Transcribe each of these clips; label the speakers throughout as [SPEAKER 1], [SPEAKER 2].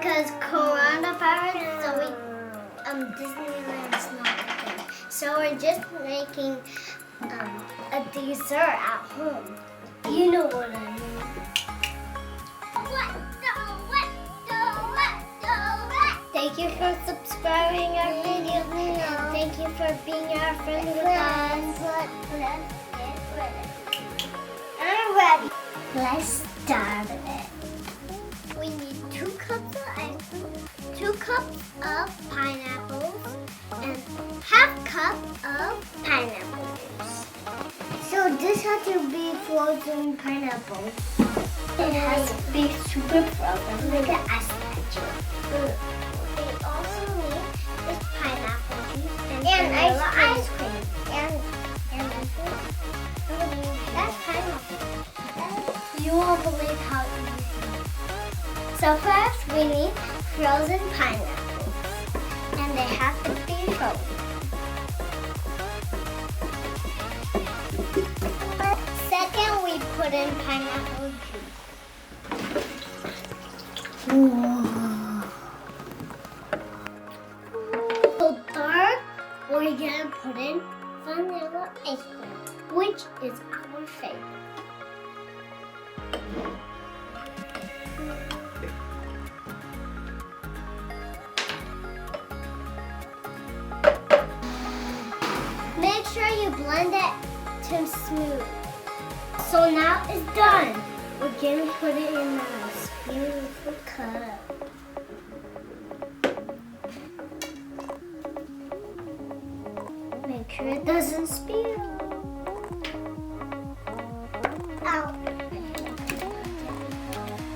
[SPEAKER 1] because coronavirus, so Disneyland's not open. So we're just making a dessert at home. You know what I mean. Thank you for subscribing our video and thank you for being our friend with us. Let's get ready. I'm ready. Let's start it. We need 2 cups of ice cream, 2 cups of pineapples, and half cup of pineapple juice. So this has to be frozen pineapple. It has to be super frozen, like an ice statue. We also need this pineapple juice and ice cream. And that's pineapple. You won't believe how easy. So first we need frozen pineapples, and they have to be frozen. Second, we put in pineapple juice. So third, we're gonna put in vanilla ice cream, which is our favorite. Make sure you blend it to smooth. So now it's done. We're gonna put it in a beautiful cup. Make sure it doesn't spill. Ow.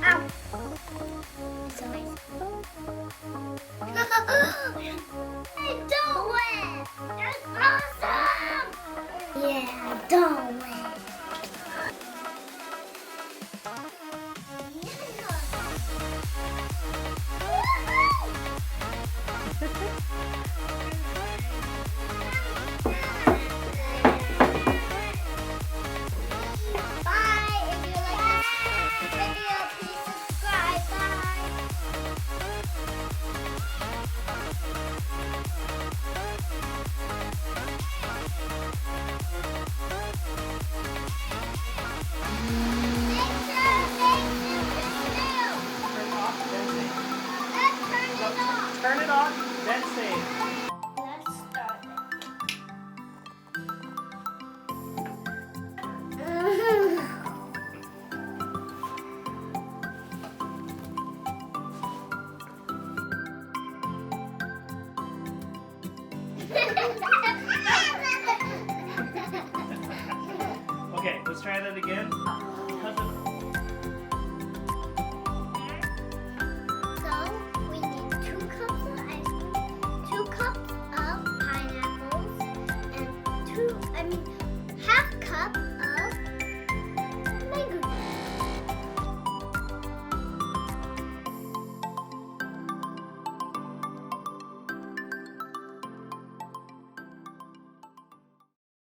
[SPEAKER 1] Ow. So I Dole Whip! That's awesome! Yeah, Dole Whip. Bye! If you like this video, please subscribe. Bye!
[SPEAKER 2] Turn it off, then save.
[SPEAKER 1] Let's start
[SPEAKER 2] Okay, let's try that again.